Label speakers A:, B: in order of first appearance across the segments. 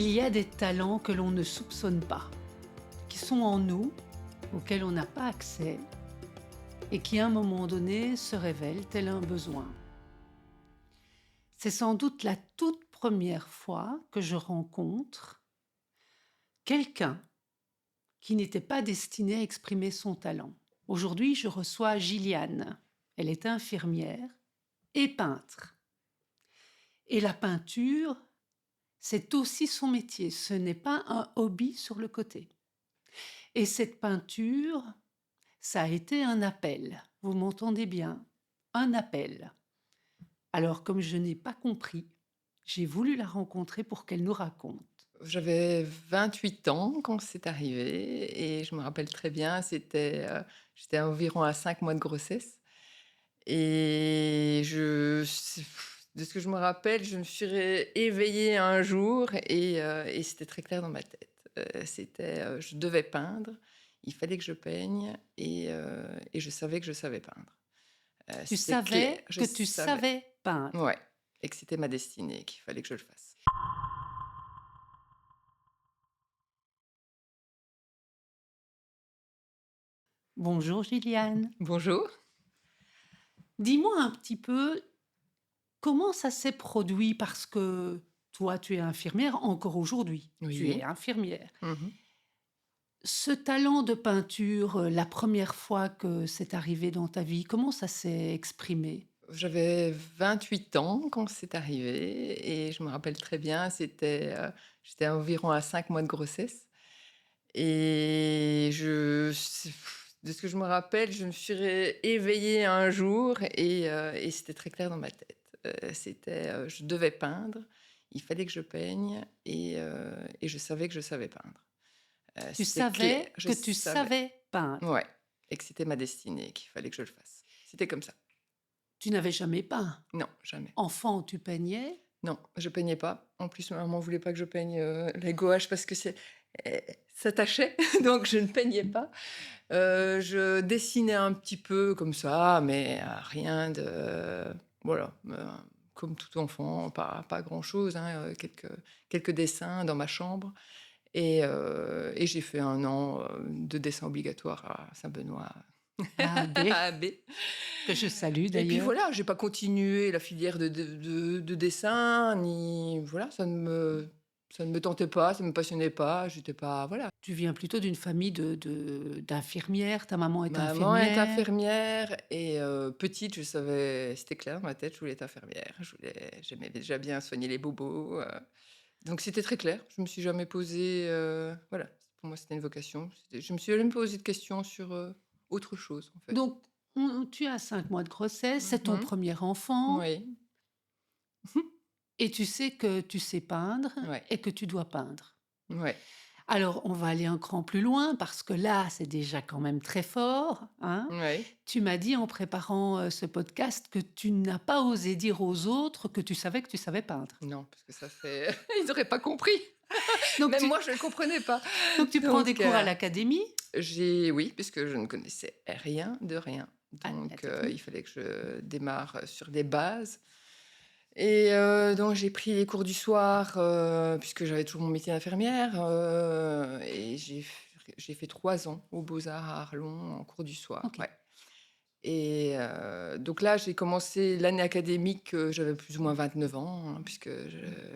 A: Il y a des talents que l'on ne soupçonne pas, qui sont en nous, auxquels on n'a pas accès et qui à un moment donné se révèlent tel un besoin. C'est sans doute la toute première fois que je rencontre quelqu'un qui n'était pas destiné à exprimer son talent. Aujourd'hui, je reçois Gilliane. Elle est infirmière et peintre. Et la peinture, c'est aussi son métier, ce n'est pas un hobby sur le côté. Et cette peinture, ça a été un appel. Vous m'entendez bien? Un appel. Alors, comme je n'ai pas compris, j'ai voulu la rencontrer pour qu'elle nous raconte.
B: J'avais 28 ans quand c'est arrivé et je me rappelle très bien, j'étais environ à 5 mois de grossesse et de ce que je me rappelle, je me suis éveillée un jour et c'était très clair dans ma tête. Je devais peindre, il fallait que je peigne et je savais que je savais peindre.
A: Tu
B: C'était clair,
A: savais
B: je
A: que tu
B: savais.
A: savais peindre.
B: Ouais, et que c'était ma destinée, qu'il fallait que je le fasse.
A: Bonjour Gilliane.
B: Bonjour.
A: Dis-moi un petit peu comment ça s'est produit parce que toi, tu es infirmière encore aujourd'hui. Tu
B: Oui.
A: es infirmière.
B: Mmh.
A: Ce talent de peinture, la première fois que c'est arrivé dans ta vie, comment ça s'est exprimé?
B: J'avais 28 ans quand c'est arrivé et je me rappelle très bien, j'étais environ à 5 mois de grossesse et de ce que je me rappelle, je me suis éveillée un jour et c'était très clair dans ma tête. Je devais peindre, il fallait que je peigne et je savais que je savais peindre.
A: Tu
B: C'était clair,
A: savais
B: je
A: que tu
B: savais.
A: savais peindre.
B: Ouais, et que c'était ma destinée, qu'il fallait que je le fasse. C'était comme ça.
A: Tu n'avais jamais peint.
B: Non, jamais.
A: Enfant, tu peignais.
B: Non, je peignais pas. En plus, ma maman voulait pas que je peigne, la gouache parce que ça tachait, donc je ne peignais pas. Je dessinais un petit peu comme ça, mais rien de voilà, comme tout enfant, pas grand-chose, hein, quelques dessins dans ma chambre et j'ai fait 1 an, de dessin obligatoire à Saint-Benoît,
A: À Abbé,
B: à Abbé.
A: que je salue
B: Et puis
A: d'ailleurs.
B: voilà, j'ai pas continué la filière de dessin, ni voilà, ça ne me tentait pas, ça me passionnait pas, j'étais pas voilà.
A: Tu viens plutôt d'une famille d'infirmières, ta maman est
B: Ma maman est
A: infirmière.
B: infirmière et petite, je savais c'était clair dans ma tête, je voulais être infirmière. J'aimais déjà bien soigner les bobos, donc c'était très clair. Je me suis jamais posé voilà, pour moi, c'était une vocation. Je me suis jamais posé de questions sur, autre chose, en fait.
A: Donc, tu as 5 mois de grossesse, c'est ton
B: Mmh.
A: premier enfant
B: Oui.
A: et tu sais que tu sais peindre
B: Ouais,
A: et que tu dois peindre.
B: ouais.
A: Alors, on va aller un cran plus loin parce que là, c'est déjà quand même très fort, hein.
B: Ouais.
A: Tu m'as dit en préparant, ce podcast que tu n'as pas osé dire aux autres que tu savais peindre.
B: Non, parce que ça c'est ils auraient pas compris.
A: Donc
B: Même
A: tu
B: moi, je ne comprenais pas.
A: donc tu prends des
B: Donc
A: cours à l'académie?
B: oui, puisque je ne connaissais rien de rien.
A: Ah, la
B: Donc il
A: technique.
B: fallait que je démarre sur des bases et donc j'ai pris les cours du soir, puisque j'avais toujours mon métier d'infirmière, et j'ai fait 3 ans aux Beaux-Arts à Arlon en cours du soir,
A: OK.
B: ouais. Et donc là, j'ai commencé l'année académique, j'avais plus ou moins 29 ans, hein,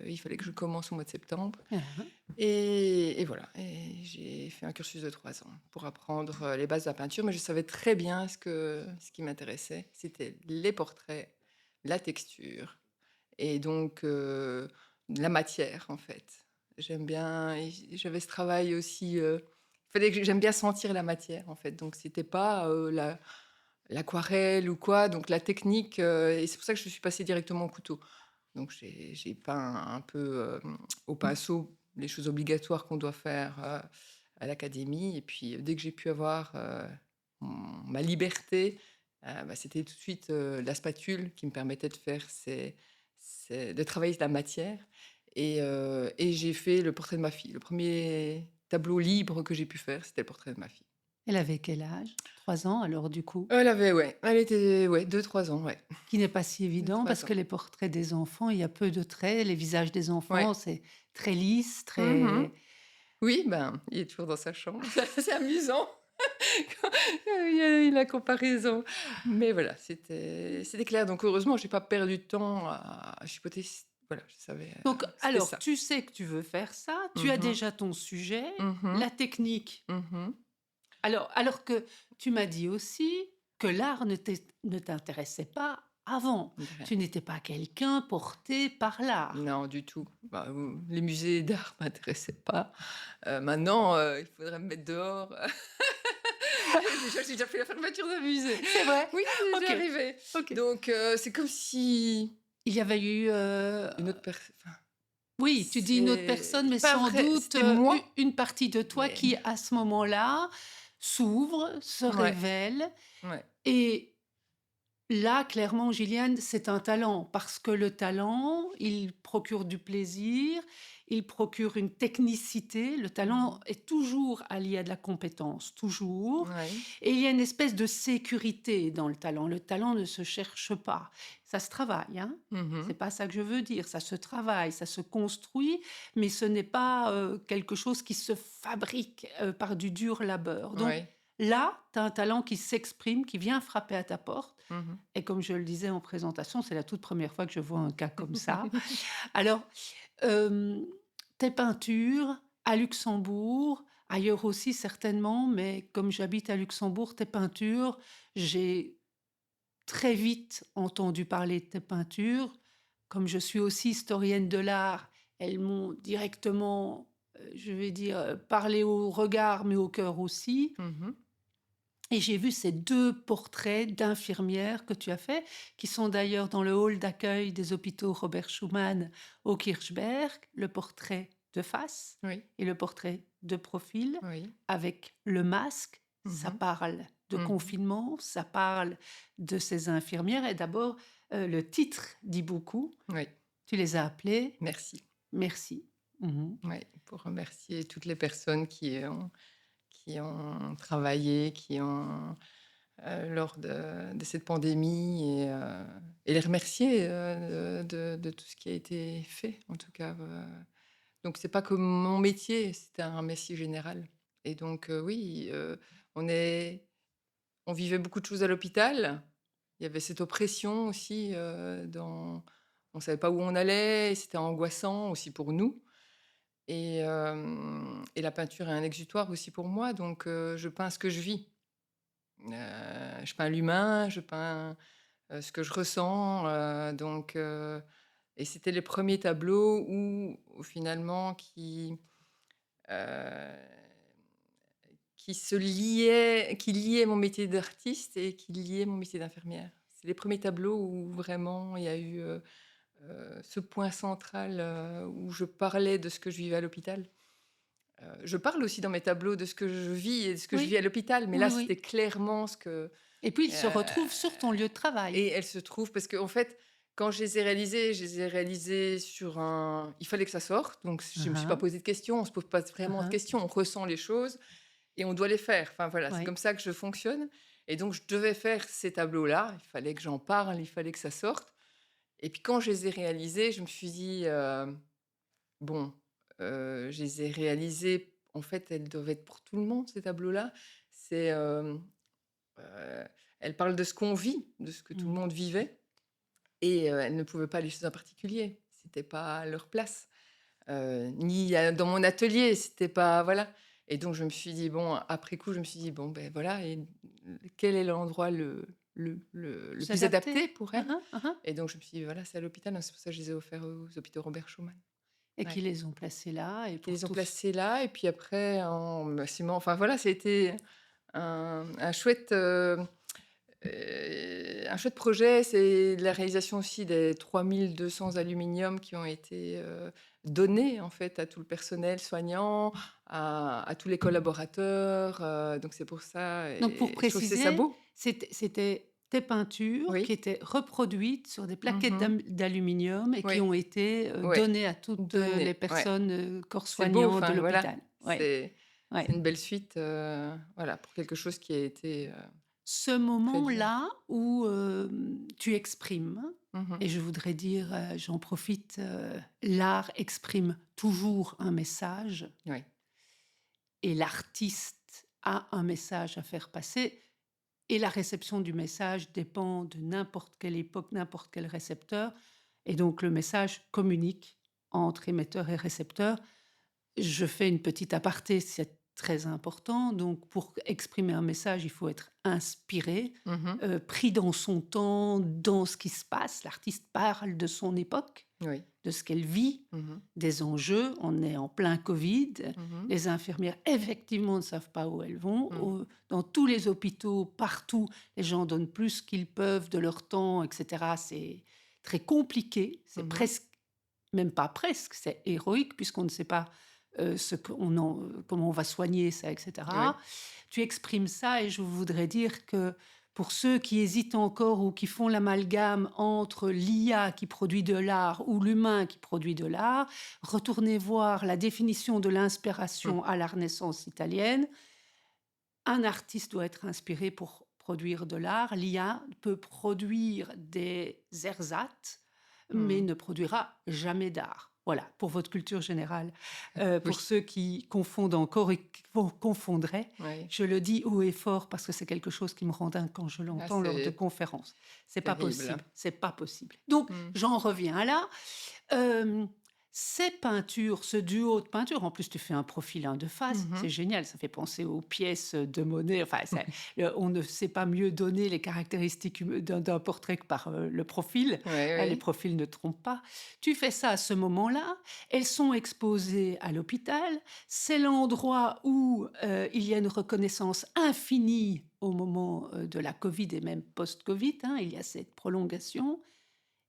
B: il fallait que je commence au mois de septembre
A: Hein.
B: et voilà et j'ai fait un cursus de 3 ans pour apprendre, les bases de la peinture, mais je savais très bien ce qui m'intéressait, c'était les portraits, la texture et donc la matière, en fait. J'aime bien et j'avais ce travail aussi, j'aime bien sentir la matière, en fait, donc c'était pas, l'aquarelle ou quoi, donc la technique, et c'est pour ça que je suis passée directement au couteau. Donc j'ai peint un peu, au pinceau les choses obligatoires qu'on doit faire, à l'académie et puis, dès que j'ai pu avoir, ma liberté, bah, c'était tout de suite, la spatule qui me permettait de faire de travailler la matière et j'ai fait le portrait de ma fille. Le premier tableau libre que j'ai pu faire, c'était le portrait de ma fille
A: Elle avait quel âge? 3 ans alors du coup?
B: Elle avait ouais, elle était ouais 2-3 ans, ouais.
A: Qui n'est pas si
B: deux
A: évident parce
B: trois ans.
A: que les portraits des enfants, il y a peu de traits. Les visages des
B: Ouais.
A: enfants, c'est très lisse,
B: Mmh.
A: très
B: Oui, ben, il est toujours dans sa chambre. C'est amusant quand il y a la comparaison. Mais voilà, c'était clair. Donc heureusement, j'ai pas perdu de temps à chipoter voilà, je savais,
A: donc
B: que c'était
A: alors
B: ça.
A: tu sais que tu veux faire ça, tu as
B: Mmh.
A: déjà ton sujet,
B: Mmh.
A: la technique.
B: Mmh.
A: Alors que tu m'as dit aussi que l'art ne t'intéressait pas avant.
B: De rien.
A: Tu n'étais pas quelqu'un porté par l'art.
B: Non, du tout. Bah, les musées d'art m'intéressaient pas. Maintenant, il faudrait me mettre dehors. J'ai déjà fait la fermeture d'un musée.
A: C'est vrai?
B: Oui, c'est déjà
A: OK,
B: arrivé.
A: OK.
B: Donc c'est comme si
A: Il y avait eu,
B: une autre personne.
A: oui, tu dis une autre personne,
B: C'est
A: mais
B: pas
A: sans
B: vrai,
A: doute,
B: c'était
A: u
B: moi,
A: une partie de toi
B: mais
A: qui, à ce moment-là, s'ouvre, se
B: ouais,
A: révèle
B: ouais.
A: et là, clairement, Gilliane, c'est un talent parce que le talent, il procure du plaisir, il procure une technicité. Le talent
B: Mmh.
A: est toujours allié à de la compétence, toujours.
B: Ouais.
A: Et il y a une espèce de sécurité dans le talent. Le talent ne se cherche pas. Ça se travaille, hein.
B: Mmh.
A: C'est pas ça que je veux dire. Ça se travaille, ça se construit, mais ce n'est pas quelque chose qui se fabrique par du dur labeur. Donc
B: Ouais.
A: là, tu as un talent qui s'exprime, qui vient frapper à ta porte
B: Mmh.
A: et comme je le disais en présentation, c'est la toute première fois que je vois un cas comme ça. Alors, hem, tes peintures à Luxembourg, ailleurs aussi certainement, mais comme j'habite à Luxembourg, tes peintures, j'ai très vite entendu parler de tes peintures. Comme je suis aussi historienne de l'art, elles m'ont directement, je vais dire, parlé au regard, mais au cœur aussi.
B: Mmh.
A: Et j'ai vu ces 2 portraits d'infirmières que tu as faits, qui sont d'ailleurs dans le hall d'accueil des hôpitaux Robert Schumann au Kirchberg, le portrait de face
B: Oui,
A: et le portrait de profil
B: oui.
A: avec le masque. Ça
B: Mmh.
A: parle de
B: Mmh.
A: confinement, ça parle de ces infirmières et d'abord, le titre dit beaucoup.
B: Oui,
A: Tu les as appelées
B: merci.
A: «Merci». Mmh.
B: Oui, pour remercier toutes les personnes qui ont travaillé, qui ont, lors de cette pandémie et les remercier, de tout ce qui a été fait, en tout cas, donc c'est pas que mon métier, c'était un merci général et donc oui, on est on vivait beaucoup de choses à l'hôpital. Il y avait cette oppression aussi, dans on savait pas où on allait et c'était angoissant aussi pour nous et la peinture est un exutoire aussi pour moi donc je peins ce que je vis. Je peins l'humain, je peins, ce que je ressens, donc et c'était les premiers tableaux où finalement heu, qui liaient mon métier d'artiste et qui liaient mon métier d'infirmière. C'est les premiers tableaux où vraiment il y a eu, ce point central, où je parlais de ce que je vivais à l'hôpital. Je parle aussi dans mes tableaux de ce que je vis et de ce que je vis à
A: Oui,
B: l'hôpital, mais là,
A: oui, oui
B: c'était clairement ce que,
A: et puis ils se
B: heu
A: retrouvent sur ton lieu de travail.
B: et elle se trouve parce qu'en fait, quand je les ai réalisés sur un il fallait que ça sorte, donc je
A: Hein,
B: me suis pas
A: hein.
B: posé de questions, on se pose pas
A: Hein,
B: vraiment de
A: hein.
B: questions, on ressent les choses et on doit les faire. Enfin voilà, c'est
A: Oui.
B: comme ça que je fonctionne et donc je devais faire ces tableaux-là, il fallait que j'en parle, il fallait que ça sorte et puis quand je les ai réalisés, je me suis dit, «Bon, je les ai réalisés, en fait, elles doivent être pour tout le monde ces tableaux-là». C'est, heu, elles parlent de ce qu'on vit, de ce que tout le
A: Mmh.
B: monde vivait et elles ne pouvaient pas les choses en particulier. C'était pas leur place, ni dans mon atelier, c'était pas voilà et donc je me suis dit bon, après coup, je me suis dit: «Bon, ben voilà et quel est l'endroit le
A: Plus
B: plus adapté
A: adapté.
B: pour
A: Hein,
B: elles?»
A: hein, hein, hein.
B: et donc je me suis dit: «Voilà, c'est à l'hôpital», donc c'est pour ça que je les ai offerts aux hôpitaux Robert Schumann.
A: Et
B: Ouais,
A: qui les ont placés là et
B: qui
A: pour
B: les ont
A: tous
B: placés là et puis après en bâtiment enfin voilà, c'était un chouette, un chouette projet, c'est la réalisation aussi des 3 200 aluminiums qui ont été, donnés en fait à tout le personnel soignant, à tous les collaborateurs, donc c'est pour ça
A: donc pour
B: et je trouve que c'est ça
A: préciser,
B: beau.
A: c'était tes peintures qui
B: Oui.
A: étaient reproduites sur des plaquettes
B: Mmh.
A: d'aluminium et qui
B: Oui,
A: ont été,
B: ouais,
A: données à toutes, les
B: donné, ouais.
A: personnes, corps
B: C'est beau,
A: soignants de
B: enfin voilà,
A: l'hôpital. Ouais.
B: c'est
A: Ouais.
B: C'est une belle suite, voilà, pour quelque chose qui a été,
A: Ce
B: très dur.
A: moment-là où, tu exprimes
B: Mmh.
A: et je voudrais dire, j'en profite, l'art exprime toujours un message
B: Oui.
A: et l'artiste a un message à faire passer et la réception du message dépend de n'importe quelle époque, n'importe quel récepteur et donc le message communique entre émetteur et récepteur. Je fais une petite aparté, c'est très important. Donc pour exprimer un message, il faut être inspiré,
B: Mmh.
A: pris dans son temps, dans ce qui se passe. L'artiste parle de son époque,
B: Oui.
A: de ce qu'elle vit,
B: Mmh.
A: des enjeux. On est en plein Covid.
B: Mmh.
A: Les infirmières, effectivement, ne savent pas où elles vont.
B: Mmh.
A: Dans tous les hôpitaux, partout, les gens donnent plus qu'ils peuvent de leur temps, etc. C'est très compliqué. C'est
B: Mmh.
A: presque, même pas presque, c'est héroïque puisqu'on ne sait pas ce qu'on en comment on va soigner ça, et
B: Oui.
A: cetera. Tu exprimes ça et je voudrais dire que pour ceux qui hésitent encore ou qui font l'amalgame entre l'IA qui produit de l'art ou l'humain qui produit de l'art, retournez voir la définition de
B: Mmh.
A: l'inspiration à la Renaissance italienne. Un artiste doit être inspiré pour produire de l'art. L'IA peut produire des ersatz, mais
B: Mmh.
A: ne produira jamais d'art. Voilà, pour votre culture générale.
B: Oui.
A: Pour ceux qui confondent encore et qui confondraient,
B: Oui.
A: je le dis haut et fort parce que c'est quelque chose qui me rend dingue quand je
B: Ah,
A: l'entends lors de
B: c'est
A: conférences. C'est pas
B: terrible.
A: possible, c'est pas possible. Donc,
B: Mmh.
A: j'en reviens là. Hem, Ces peintures, ce duo de peintures, en plus tu fais un profil 1 de face,
B: Mmh.
A: c'est génial, ça fait penser aux pièces de Monet, enfin ça
B: Oui.
A: on ne sait pas mieux donner les caractéristiques d'un portrait que par, le profil,
B: Oui,
A: hein, les
B: oui.
A: profils ne trompent pas. Tu fais ça à ce moment-là, elles sont exposées à l'hôpital, c'est l'endroit où, il y a une reconnaissance infinie au moment, de la covid et même post-covid, hein, il y a cette prolongation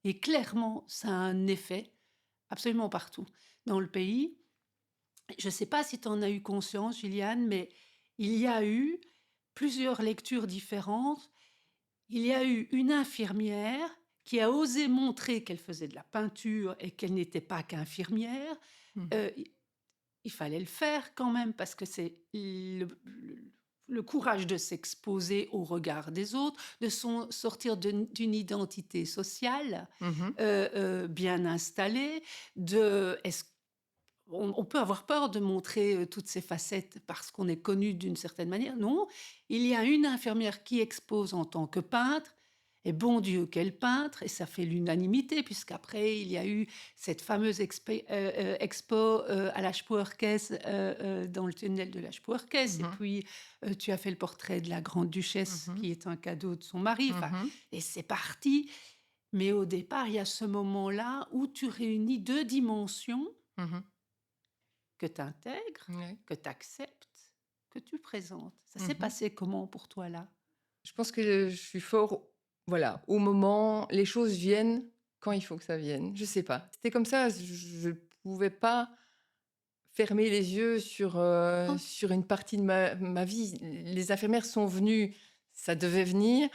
A: et clairement ça a un effet absolument partout dans le pays. Je ne sais pas si tu en as eu conscience, Gilliane, mais il y a eu plusieurs lectures différentes. Il y a eu une infirmière qui a osé montrer qu'elle faisait de la peinture et qu'elle n'était pas qu'infirmière.
B: Mmh.
A: Euh, il il fallait le faire quand même parce que c'est le courage de s'exposer au regard des autres, de sortir d'une identité sociale
B: Mmh.
A: bien installée, de est-ce on peut avoir peur de montrer, toutes ses facettes parce qu'on est connu d'une certaine manière. Non, il y a une infirmière qui expose en tant que peintre et bon Dieu, quel peintre! Et ça fait l'unanimité puisqu'après il y a eu cette fameuse expo, à l'Ashpuerkes, dans le tunnel de l'Ashpuerkes et
B: Mmh.
A: puis, tu as fait le portrait de la grande duchesse
B: Mmh.
A: qui est un cadeau de son mari, enfin
B: Mmh.
A: et c'est parti. Mais au départ, il y a ce moment-là où tu réunis 2 dimensions
B: Mmh.
A: que tu intègres,
B: Ouais.
A: que tu acceptes, que tu présentes. Ça s'est
B: Mmh.
A: passé comment pour toi là?
B: Je pense que je suis fort, voilà, au moment les choses viennent quand il faut que ça vienne. Je sais pas. C'était comme ça, je pouvais pas fermer les yeux
A: Oh,
B: sur une partie de ma vie. Les infirmières sont venues, ça devait venir.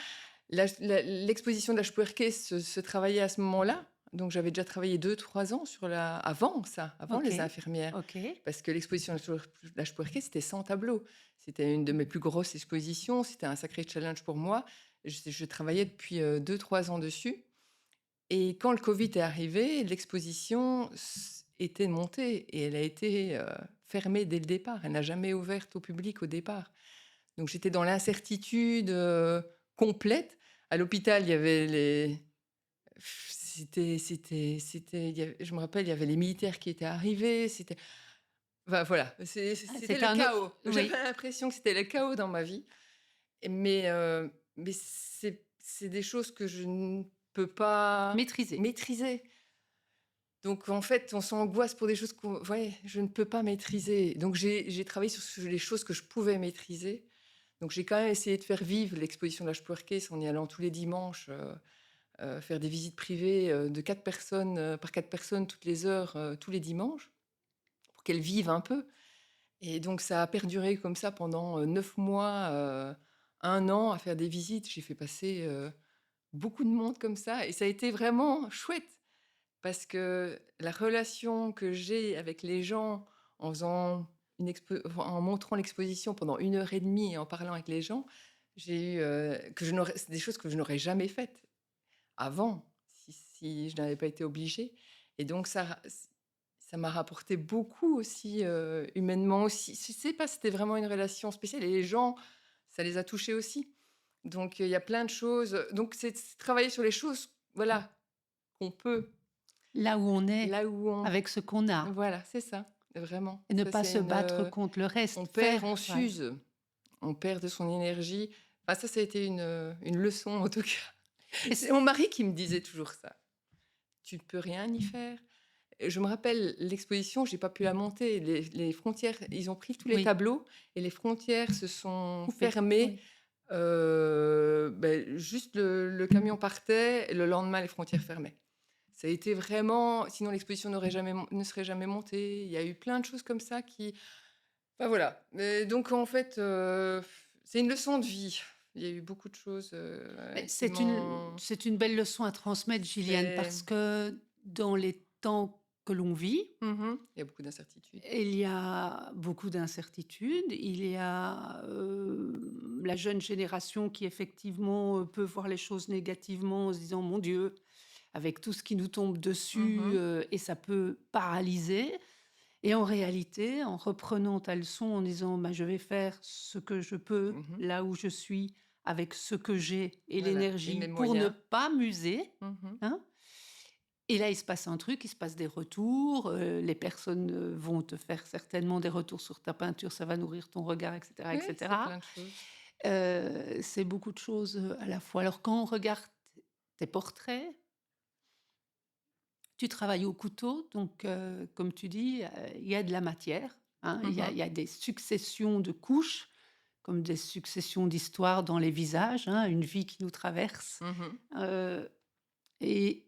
B: L'exposition de la Schpuerke se travaillait à ce moment-là, donc j'avais déjà travaillé 2 3 ans sur la avant ça, avant les
A: OK,
B: infirmières.
A: OK.
B: Parce que l'exposition de la Schpuerke, c'était 100 tableaux. C'était une de mes plus grosses expositions, c'était un sacré challenge pour moi. Je travaillais depuis, 2 3 ans dessus et quand le covid est arrivé, l'exposition était montée et elle a été, fermée dès le départ. Elle n'a jamais ouverte au public au départ. Donc j'étais dans l'incertitude, complète. À l'hôpital, il y avait les c'était il y avait je me rappelle, il y avait les militaires qui étaient arrivés, enfin voilà,
A: Ah,
B: c'était
A: c'était
B: le
A: un autre
B: chaos. J'avais
A: oui,
B: l'impression que c'était le chaos dans ma vie mais c'est des choses que je ne peux pas
A: maîtrisé.
B: maîtriser. Donc en fait, on s'angoisse pour des choses qu'on ouais, je ne peux pas maîtriser. Donc j'ai travaillé sur les choses que je pouvais maîtriser. Donc j'ai quand même essayé de faire vivre l'exposition de l'Ashpuerkes en y allant tous les dimanches, faire des visites privées, de 4 personnes, par 4 personnes toutes les heures, tous les dimanches, pour qu'elle vive un peu. Et donc ça a perduré comme ça pendant, 9 mois, 1 an à faire des visites. J'ai fait passer, beaucoup de monde comme ça et ça a été vraiment chouette parce que la relation que j'ai avec les gens en faisant en montrant l'exposition pendant 1 heure et demie et en parlant avec les gens, j'ai eu, que je n'aurais c'est des choses que je n'aurais jamais faites avant, si je n'avais pas été obligée et donc ça m'a rapporté beaucoup aussi, humainement aussi. Je sais pas, c'était vraiment une relation spéciale et les gens, ça les a touchés aussi. Donc il y a plein de choses, donc c'est travailler sur les choses, voilà, qu'on peut,
A: Là où on est,
B: là où on
A: avec ce qu'on a,
B: voilà, c'est ça, vraiment.
A: et ne
B: Ça,
A: pas
B: c'est
A: se battre contre le
B: on
A: reste.
B: perd,
A: Faire,
B: on
A: ouais.
B: s'use, on perd de son énergie. Enfin ça a été une leçon en tout cas.
A: Et
B: C'est mon mari qui me disait toujours ça: «Tu ne peux rien y faire». Et je me rappelle l'exposition, j'ai pas pu la monter. Les frontières, ils ont pris tous les
A: oui,
B: tableaux et les frontières se sont
A: couper,
B: fermées,
A: oui.
B: juste le camion partait et le lendemain, les frontières fermaient. Ça a été vraiment sinon l'exposition ne serait jamais montée. Il y a eu plein de choses comme ça qui enfin voilà. Donc en fait, c'est une leçon de vie. Il y a eu beaucoup de choses,
A: Mais
B: qui m'ont
A: c'est une belle leçon à transmettre, Gilliane,
B: c'est
A: parce que dans les temps que l'on vit,
B: il y a beaucoup d'incertitudes.
A: il y a beaucoup d'incertitudes. Il y a, la jeune génération qui effectivement, peut voir les choses négativement en se disant: «Mon Dieu», avec tout ce qui nous tombe dessus,
B: Mmh.
A: et ça peut paralyser. Et en réalité, en reprenant ta leçon, en disant: «Bah, je vais faire ce que je peux,
B: Mmh.
A: là où je suis, avec ce que j'ai et
B: Voilà et
A: l'énergie
B: mes
A: pour ne
B: moyens.
A: pas m'user»,
B: Mmh.
A: hein? Et là, il se passe un truc, il se passe des retours, les personnes, vont te faire certainement des retours sur ta peinture, ça va nourrir ton regard et cetera et
B: Oui, c'est
A: cetera.
B: plein de choses.
A: C'est beaucoup de choses, à la fois. Alors quand on regarde tes portraits, tu travailles au couteau, donc comme tu dis, il y a de la matière, hein, il
B: Mmh.
A: y a des successions de couches, comme des successions d'histoires dans les visages, hein, une vie qui nous traverse,
B: Mmh.
A: heu et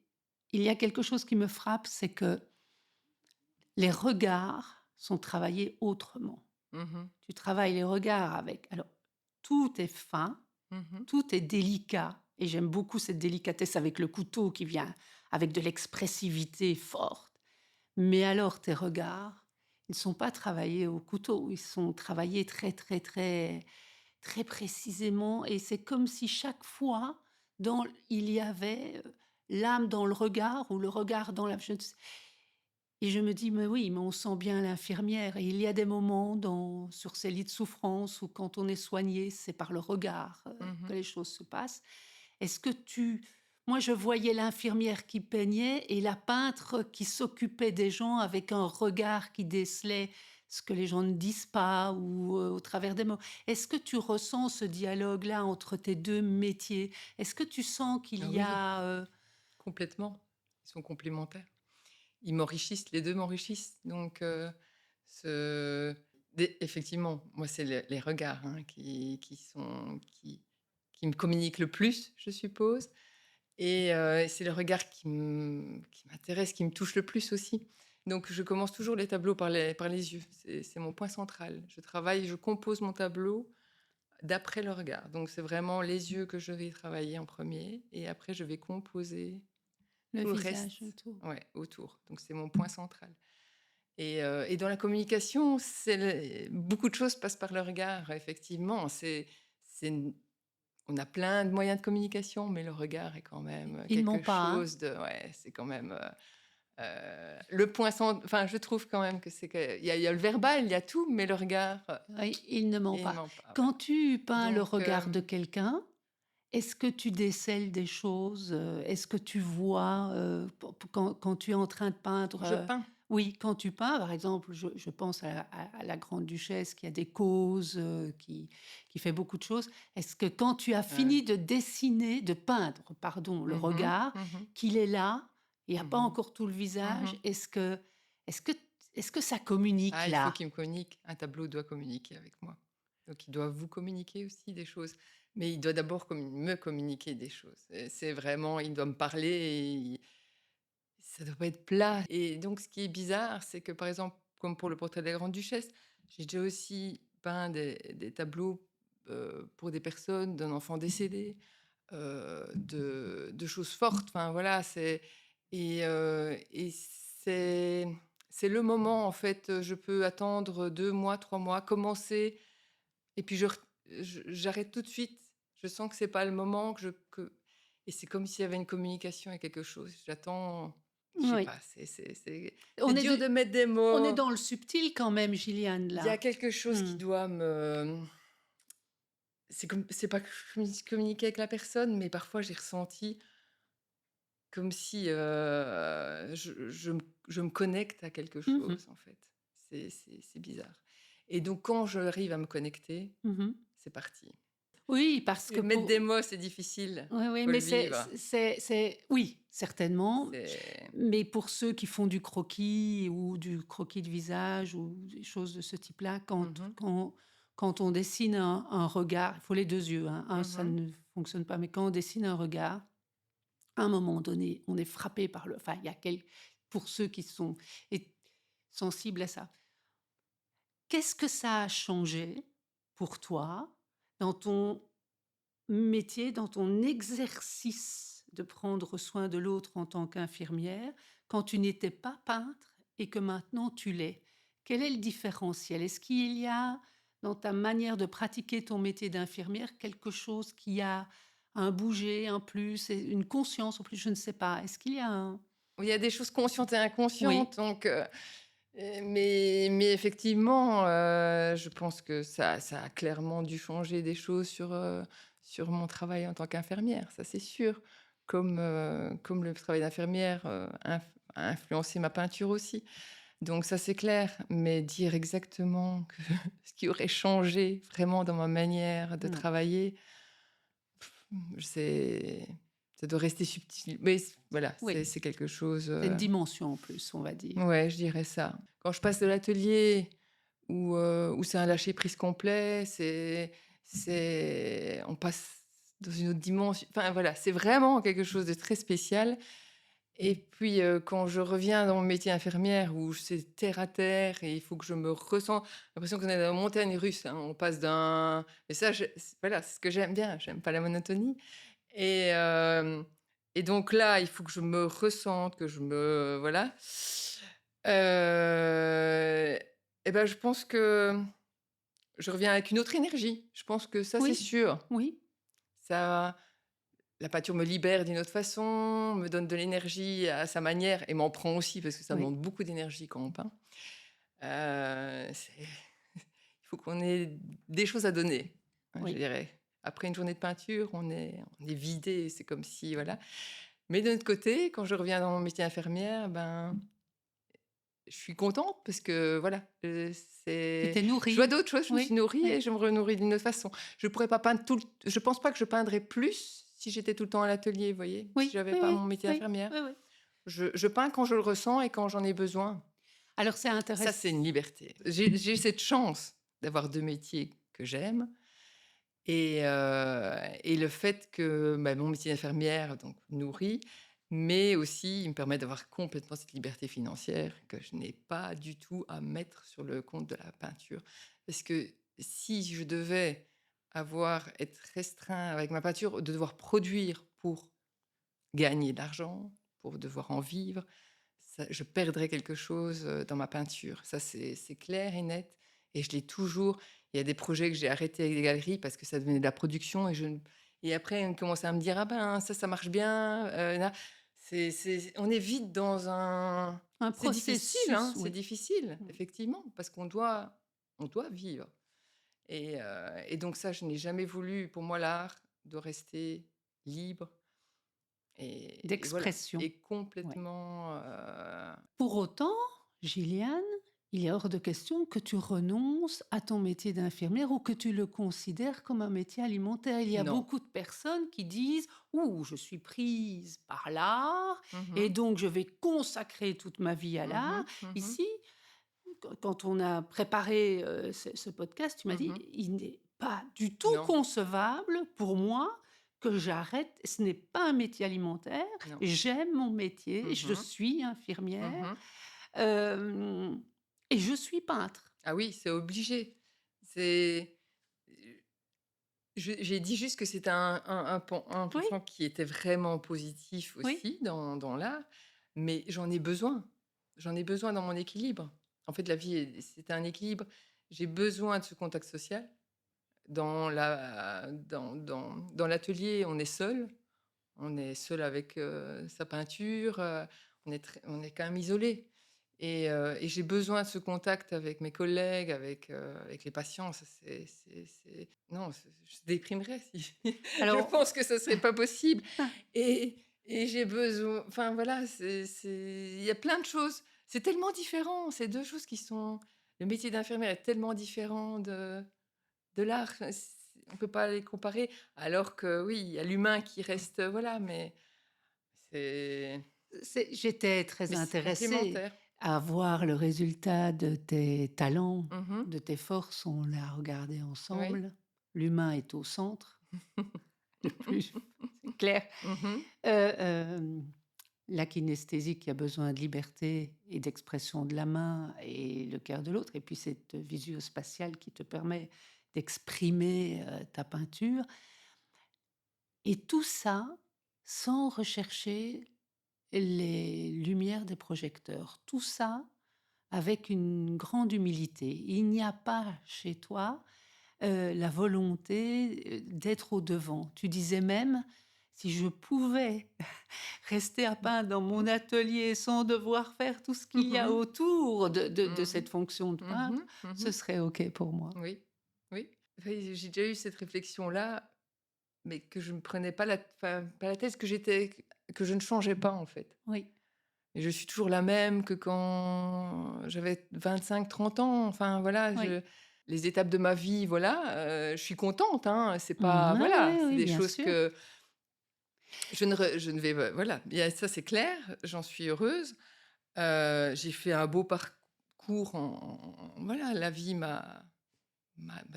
A: il y a quelque chose qui me frappe, c'est que les regards sont travaillés autrement.
B: Mmh.
A: Tu travailles les regards avec alors tout est fin,
B: Mmh.
A: tout est délicat et j'aime beaucoup cette délicatesse avec le couteau qui vient avec de l'expressivité forte. Mais alors tes regards, ils ne sont pas travaillés au couteau, ils sont travaillés très, très, très, très précisément et c'est comme si chaque fois il y avait, l'âme dans le regard ou le regard dans l'âme, je ne sais et je me dis: «Mais oui, mais on sent bien l'infirmière» et il y a des moments sur ces lits de souffrance où quand on est soigné, c'est par le regard, que
B: Mmh.
A: les choses se passent. Est-ce que tu moi, je voyais l'infirmière qui peignait et la peintre qui s'occupait des gens avec un regard qui décelait ce que les gens ne disent pas ou, au travers des mots. Est-ce que tu ressens ce dialogue-là entre tes 2 métiers? Est-ce que tu sens qu'il
B: Ah
A: y
B: oui,
A: a,
B: complètement. Ils sont complémentaires. Ils m'enrichissent, les 2 m'enrichissent donc ce effectivement, moi, c'est les regards, hein, qui me communiquent le plus, je suppose et c'est le regard qui m'intéresse, qui me touche le plus aussi. Donc je commence toujours les tableaux par les yeux. C'est mon point central. Je compose mon tableau d'après le regard. Donc c'est vraiment les yeux que je vais travailler en premier et après je vais composer
A: le
B: tout le
A: visage
B: reste,
A: autour?
B: ouais, autour. Donc c'est mon point central et dans la communication, beaucoup de choses passent par le regard, effectivement. C'est on a plein de moyens de communication, mais le regard est quand même,
A: Ils ne ment
B: quelque
A: pas, hein?
B: chose de ouais, c'est quand même, le point cent enfin, je trouve quand même que c'est que il y a le verbal, il y a tout, mais le regard,
A: Oui, ils ne ment
B: il ne
A: pas.
B: ment pas, ouais.
A: Quand tu peins le
B: Donc
A: regard de quelqu'un, est-ce que tu décèles des choses? Est-ce que tu vois, quand tu es en train de peindre,
B: je peins.
A: oui, quand tu peins, par exemple, je pense à la grande duchesse qui a des causes, qui fait beaucoup de choses. Est-ce que quand tu as
B: Heu,
A: fini de dessiner, de peindre, pardon, le
B: mmh mh,
A: regard,
B: mmh
A: qu'il est là, il n'y a pas
B: mh,
A: encore tout le visage,
B: mmh.
A: est-ce que est-ce que ça communique
B: Ah, il faut
A: là?
B: qu'il me communique. Un tableau doit communiquer avec moi. Donc il doit vous communiquer aussi des choses. Mais il doit d'abord me communiquer des choses. C'est vraiment il doit me parler et ça doit pas être plat. Et donc ce qui est bizarre, c'est que, par exemple, comme pour le portrait de la grande duchesse, j'ai déjà aussi peint des tableaux, pour des personnes, d'un enfant décédé, de choses fortes. Enfin voilà, c'est et c'est C'est le moment, en fait, je peux attendre 2 mois, 3 mois, commencer et puis j'arrête tout de suite. Je sens que c'est pas le moment et c'est comme s'il y avait une communication et quelque chose. J'attends, je sais
A: Oui.
B: pas, c'est
A: On est
B: dur
A: de
B: de mettre des
A: on est
B: mots.
A: dans le subtil quand même, Gilliane,
B: Il y a
A: là.
B: quelque chose qui
A: Mmh.
B: doit c'est pas que je communiquer avec la personne, mais parfois j'ai ressenti comme si, je me connecte à quelque
A: Mmh mh.
B: chose, en fait. C'est bizarre et donc quand j'arrive à me connecter,
A: Mmh.
B: c'est parti.
A: Oui, parce que
B: Et mettre des
A: pour
B: mots, c'est difficile,
A: oui, oui,
B: faut
A: mais
B: le vivre.
A: c'est oui, certainement,
B: C'est
A: mais pour ceux qui font du croquis ou du croquis de visage ou des choses de ce type-là,
B: Mmh mh.
A: quand on dessine un regard, il faut les 2 yeux, hein, un ça
B: Mmh.
A: ne fonctionne pas, mais quand on dessine un regard, à un moment donné, on est frappé par le enfin, il y a pour ceux qui sont et sensibles à ça. Qu'est-ce que ça a changé pour toi dans ton métier, dans ton exercice de prendre soin de l'autre en tant qu'infirmière, quand tu n'étais pas peintre et que maintenant tu l'es? Quel est le différentiel? Est-ce qu'il y a, dans ta manière de pratiquer ton métier d'infirmière, quelque chose qui a un bouger, un plus, et une conscience en plus? Je ne sais pas. Est-ce qu'il y a un
B: Il y a des choses conscientes et inconscientes,
A: oui,
B: donc mais effectivement, je pense que ça a clairement dû changer des choses sur mon travail en tant qu'infirmière, ça c'est sûr. Comme le travail d'infirmière, a influencé ma peinture aussi. Donc ça, c'est clair, mais dire exactement que ce qui aurait changé vraiment dans ma manière de
A: non.
B: travailler, c'est ça doit rester subtil. Mais voilà,
A: Oui,
B: c'est quelque chose,
A: c'est une dimension en plus, on va dire.
B: ouais, je dirais ça. Quand je passe de l'atelier où c'est un lâcher prise complet, on passe dans une autre dimension. Enfin voilà, c'est vraiment quelque chose de très spécial. Et puis, quand je reviens dans mon métier infirmière où c'est terre à terre et il faut que je me ressente l'impression qu'on est dans la montagne russe, hein. On passe d'un et ça, voilà, c'est ce que j'aime bien, j'aime pas la monotonie et hem et donc là, il faut que je me ressente, que je me voilà. Et ben, je pense que je reviens avec une autre énergie. Je pense que ça, c'est
A: Oui,
B: sûr.
A: oui,
B: Ça La peinture me libère d'une autre façon, me donne de l'énergie à sa manière et m'en prend aussi parce que ça
A: oui,
B: demande beaucoup d'énergie quand on peint. C'est il faut qu'on ait des choses à donner, je
A: oui.
B: dirais. Après une journée de peinture, on est vidé, c'est comme si voilà. Mais d'un autre côté, quand je reviens dans mon métier infirmière, ben, je suis contente parce que voilà,
A: Tu t'es
B: je vois
A: nourrie.
B: d'autres choses, je me suis
A: Oui,
B: nourrie et
A: oui,
B: je me renourris d'une autre façon. Je pourrais pas peindre je pense pas que je peindrais plus si j'étais tout le temps à l'atelier, vous voyez? Si
A: oui,
B: j'avais
A: oui,
B: pas mon
A: oui,
B: métier
A: oui,
B: d'infirmière.
A: oui, oui.
B: Je peins quand je le ressens et quand j'en ai besoin.
A: Alors c'est
B: Ça,
A: intéressant.
B: c'est une liberté. J'ai cette chance d'avoir 2 métiers que j'aime et le fait que, bah, mon métier d'infirmière donc nourrit, mais aussi il me permet d'avoir complètement cette liberté financière que je n'ai pas du tout à mettre sur le compte de la peinture. Parce que si je devais être restreint avec ma peinture, de devoir produire pour gagner de l'argent, pour devoir en vivre, ça je perdrais quelque chose, dans ma peinture. Ça, c'est clair et net et je l'ai toujours. Il y a des projets que j'ai arrêtés avec des galeries parce que ça devenait de la production et après on commençait à me dire: «Ah ben, ça marche bien, là». On est vite dans un
A: Un
B: c'est difficile, hein,
A: processus,
B: c'est
A: oui.
B: difficile,
A: Mmh.
B: effectivement, parce qu'on doit vivre et donc ça, je n'ai jamais voulu. Pour moi, l'art doit rester libre et voilà
A: D'expression,
B: et
A: ouais.
B: complètement,
A: Pour autant, Gilliane, il est hors de question que tu renonces à ton métier d'infirmière ou que tu le considères comme un métier alimentaire. Il y a
B: non.
A: beaucoup de personnes qui disent: «Ouh, je suis prise par l'art
B: Mmh
A: et
B: mh.
A: donc je vais consacrer toute ma vie à
B: Mmh
A: l'art».
B: mh. Mmh.
A: Ici, quand on a préparé, ce podcast, tu m'as dit:
B: Mmh.
A: «Il n'est pas du tout
B: Non,
A: concevable pour moi que j'arrête. Ce n'est pas un métier alimentaire.
B: non.
A: J'aime mon métier,
B: Mmh
A: je
B: mh.
A: suis infirmière,
B: Mmh.
A: hem et je suis peintre».
B: Ah oui, c'est obligé. C'est j'ai dit juste que c'était un
A: Oui,
B: penchant qui était vraiment positif
A: oui,
B: aussi dans l'art, mais j'en ai besoin. j'en ai besoin dans mon équilibre. En fait, la vie c'est un équilibre. J'ai besoin de ce contact social. Dans l'atelier, on est seul avec, sa peinture, on est quand même isolé et j'ai besoin de ce contact avec mes collègues, avec les patients. Ça c'est non, je déprimerais si je
A: Alors,
B: pense que ça serait pas possible et j'ai besoin enfin voilà, il y a plein de choses. C'est tellement différent, c'est 2 choses qui sont le métier d'infirmière est tellement différent de l'art, on peut pas les comparer, alors que oui, il y a l'humain qui reste, voilà, c'est
A: j'étais très
B: c'est
A: intéressée
B: complémentaire.
A: à voir le résultat de tes talents,
B: Mmh.
A: de tes forces. On l'a regardé
B: Oui.
A: ensemble. L'humain est au centre, le plus c'est clair.
B: Mmh.
A: Hem, la kinesthésie qui a besoin de liberté et d'expression de la main et le cœur de l'autre et puis cette visuo-spatiale qui te permet d'exprimer, ta peinture et tout ça sans rechercher les lumières des projecteurs. Tout ça avec une grande humilité. Il n'y a pas chez toi, la volonté, d'être au devant. Tu disais même: «Si je pouvais rester à peindre dans mon atelier sans devoir faire tout ce qu'il y a
B: Mmh.
A: autour de
B: Mmh.
A: cette fonction de peintre,
B: Mmh. Mmh.
A: ce serait OK pour moi».
B: Oui, oui. Oui, j'ai déjà eu cette réflexion-là, mais que je me prenais pas pas la tête, que je ne changeais pas, en fait.
A: Oui,
B: Et je suis toujours la même que quand j'avais 25, 30 ans. Enfin voilà,
A: oui.
B: je les étapes de ma vie, voilà, je suis contente, hein. C'est
A: Mmh,
B: pas
A: ouais,
B: voilà,
A: oui,
B: c'est
A: oui,
B: des
A: bien
B: choses
A: sûr.
B: que je ne vais voilà, il y a ça c'est clair, j'en suis heureuse. J'ai fait un beau parcours voilà, la vie m'a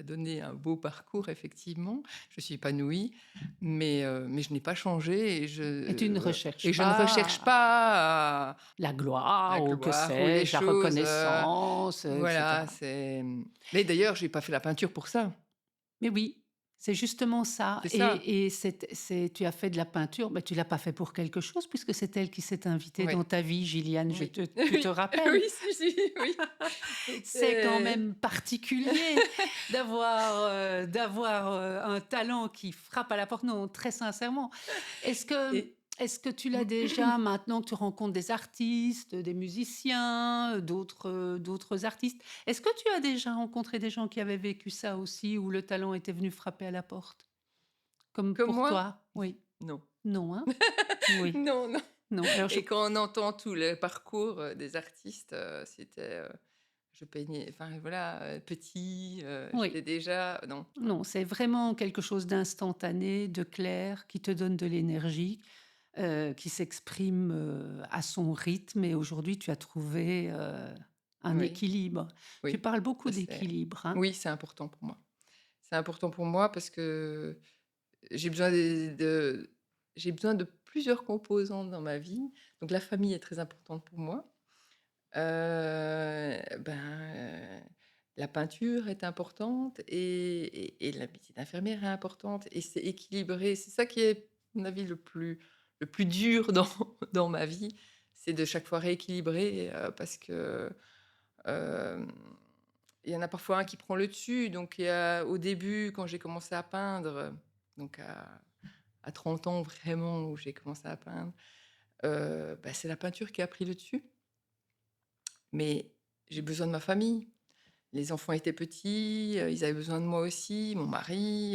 B: donné un beau parcours effectivement. Je suis épanouie, mais je n'ai pas changé
A: Et tu ne recherches
B: et je ne recherche
A: pas
B: pas
A: la
B: la
A: gloire ou que
B: gloire ou les
A: sais-je, la
B: choses,
A: reconnaissance, et
B: voilà,
A: cetera.
B: mais d'ailleurs, j'ai pas fait la peinture pour ça.
A: Mais oui, c'est justement ça
B: C'est ça.
A: et c'est tu as fait de la peinture, mais tu l'as pas fait pour quelque chose puisque c'est elle qui s'est invitée
B: Oui,
A: dans ta vie, Gilliane,
B: oui,
A: tu te
B: oui,
A: rappelles?
B: oui, si, si, oui.
A: C'est quand
B: C'était
A: même particulier d'avoir, un talent qui frappe à la porte. Non, très sincèrement. Est-ce que
B: et
A: est-ce que tu l'as déjà maintenant que tu rencontres des artistes, des musiciens, d'autres artistes, est-ce que tu as déjà rencontré des gens qui avaient vécu ça aussi, où le talent était venu frapper à la porte? Comme
B: comme
A: pour
B: moi?
A: toi? Oui.
B: Non.
A: Non, hein? Oui.
B: Non, non,
A: Non. Alors je
B: et quand on entend tout le parcours, des artistes, je peignais enfin voilà, petit,
A: oui.
B: j'étais déjà non, non.
A: Non, c'est vraiment quelque chose d'instantané, de clair, qui te donne de l'énergie, qui s'exprime, à son rythme et aujourd'hui tu as trouvé, un
B: Oui,
A: équilibre. Tu
B: oui,
A: parles beaucoup
B: ça c'est
A: d'équilibre, hein?
B: oui, c'est important pour moi. C'est important pour moi parce que j'ai besoin j'ai besoin de plusieurs composantes dans ma vie. Donc la famille est très importante pour moi. La peinture est importante et la métier d'infirmière est importante et c'est équilibré. C'est ça qui est, à mon avis, le plus dur dans ma vie, c'est de chaque fois rééquilibrer, parce que, hem, il y en a parfois un qui prend le dessus. Donc il y a au début, quand j'ai commencé à peindre, donc à 30 ans vraiment où j'ai commencé à peindre, c'est la peinture qui a pris le dessus. Mais j'ai besoin de ma famille. Les enfants étaient petits, ils avaient besoin de moi aussi, mon mari,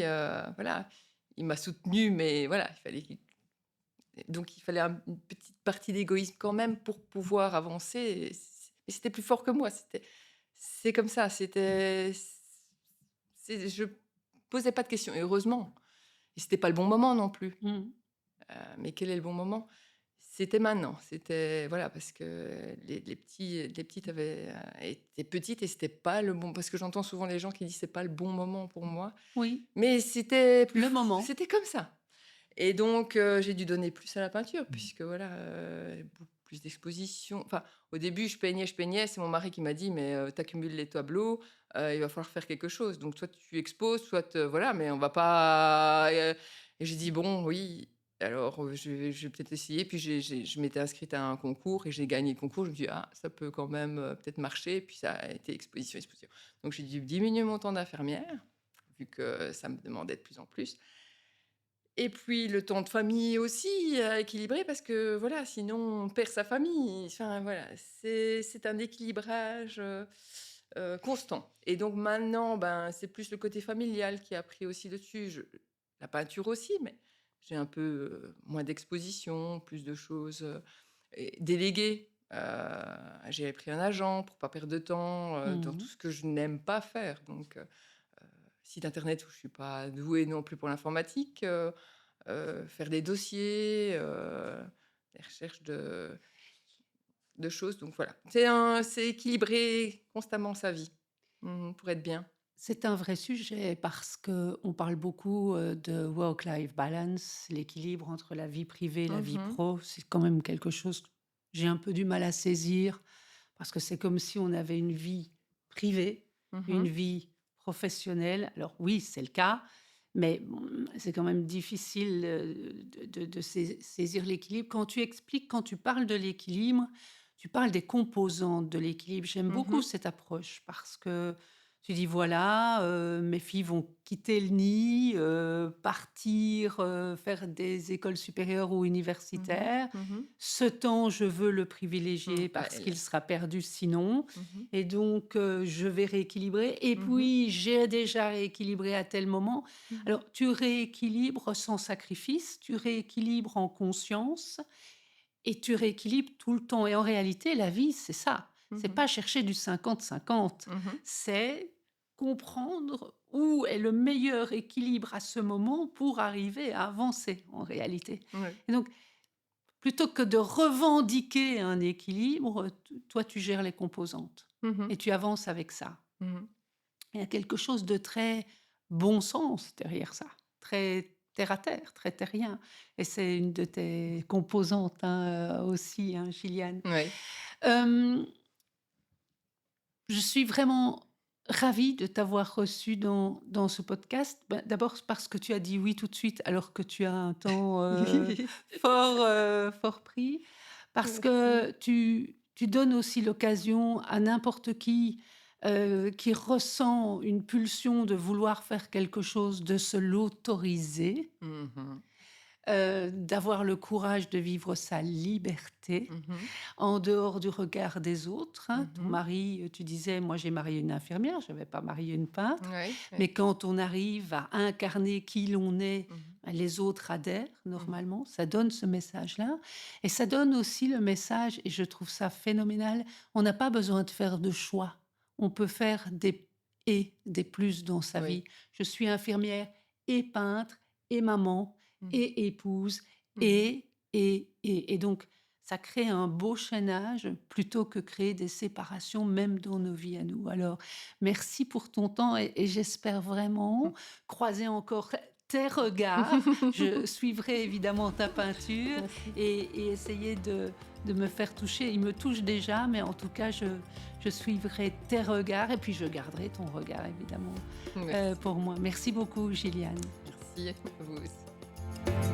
B: voilà. Il m'a soutenue, mais voilà, il fallait une petite partie d'égoïsme quand même pour pouvoir avancer et c'était plus fort que moi. C'est comme ça, je posais pas de questions et heureusement et c'était pas le bon moment non plus.
A: Mmh.
B: Mais quel est le bon moment? C'était maintenant, c'était voilà, parce que les petites étaient petites et c'était pas le bon parce que j'entends souvent les gens qui disent: «C'est pas le bon moment pour moi»,
A: Oui,
B: mais
A: le moment.
B: c'était comme ça et donc j'ai dû donner plus à la peinture puisque voilà, beaucoup plus d'expositions. Enfin, au début, je peignais, c'est mon mari qui m'a dit: «Mais tu accumules les tableaux, il va falloir faire quelque chose. Donc soit tu exposes, soit, voilà, mais on va pas» et j'ai dit: «Bon, oui». alors, je vais peut-être essayer. Puis je m'étais inscrite à un concours et j'ai gagné le concours. Je me dis: «Ah, ça peut quand même, peut-être marcher». Puis ça a été exposition, exposition. Donc j'ai dû diminuer mon temps d'infirmière, vu que ça me demandait de plus en plus. Et puis le temps de famille aussi à équilibrer parce que voilà, sinon on perd sa famille. Enfin voilà, c'est un équilibrage, constant. Et donc maintenant, ben, c'est plus le côté familial qui a pris aussi le dessus. La peinture aussi, mais j'ai un peu, moins d'expositions, plus de choses, et déléguées. J'ai pris un agent pour pas perdre de temps, dans tout
A: Mmh.
B: ce que je n'aime pas faire. Donc site internet où je suis pas douée non plus pour l'informatique, faire des dossiers, des recherches de choses. Donc voilà, c'est équilibrer constamment sa vie, pour être bien.
A: C'est un vrai sujet parce qu'on parle beaucoup, de work-life balance, l'équilibre entre la vie privée et la vie
B: Mmh.
A: pro. C'est quand même quelque chose que j'ai un peu du mal à saisir parce que c'est comme si on avait une vie privée, une
B: Mmh.
A: vie professionnelle. Alors oui, c'est le cas, mais c'est quand même difficile, de saisir l'équilibre. Quand tu parles de l'équilibre, tu parles des composantes de l'équilibre. J'aime beaucoup
B: Mmh.
A: cette approche parce que tu dis: «Voilà, mes filles vont quitter le nid, partir, faire des écoles supérieures ou
B: Mmh.
A: universitaires.
B: Mmh.
A: Ce temps, je veux le privilégier
B: Bah,
A: parce qu'il
B: elle
A: sera perdu sinon
B: mmh.
A: et donc je vais rééquilibrer et
B: Mmh.
A: puis j'ai déjà rééquilibré à tel moment».
B: Mmh.
A: Alors tu rééquilibres sans sacrifice, tu rééquilibres en conscience et tu rééquilibres tout le temps et en réalité, la vie, c'est ça. C'est
B: Mmh.
A: pas chercher du 50-50,
B: Mmh.
A: c'est comprendre où est le meilleur équilibre à ce moment pour arriver à avancer, en réalité.
B: Ouais.
A: Et donc, plutôt que de revendiquer un équilibre, t toi, tu gères les composantes
B: Mmh.
A: et tu avances avec ça.
B: Mmh.
A: Il y a quelque chose de très bon sens derrière ça, très terre à terre, très terrien et c'est une de tes composantes, hein, aussi, hein, Gilliane.
B: Ouais.
A: Hem, je suis vraiment ravie de t'avoir reçue dans ce podcast. Bah, d'abord parce que tu as dit oui tout de suite alors que tu as un temps, fort pris. Parce
B: Merci.
A: que tu donnes aussi l'occasion à n'importe qui ressent une pulsion de vouloir faire quelque chose, de se l'autoriser,
B: Mmh.
A: d'avoir le courage de vivre sa liberté
B: Mmh.
A: en dehors du regard des autres, hein. Ton
B: Mmh.
A: mari, tu disais: «Moi, j'ai marié une infirmière, je n'avais pas marié une peintre».
B: Ouais, ouais.
A: Mais quand on arrive à incarner qui l'on est,
B: Mmh.
A: bah, les autres adhèrent
B: Mmh.
A: normalement. Ça donne ce message-là et ça donne aussi le message et je trouve ça phénoménal, on n'a pas besoin de faire de choix. On peut faire des plus dans sa
B: Oui.
A: vie. Je suis infirmière et peintre et maman
B: Mmh.
A: et épouse
B: Mmh.
A: et donc ça crée un beau chaînage plutôt que créer des séparations même dans nos vies à nous. Alors merci pour ton temps et j'espère vraiment croiser encore tes regards. Je suivrai évidemment ta peinture
B: Merci.
A: et essayer de me faire toucher. Il me touche déjà, mais en tout cas, je suivrai tes regards et puis je garderai ton regard évidemment,
B: Merci.
A: pour moi. Merci beaucoup Gilliane.
B: Merci, vous aussi.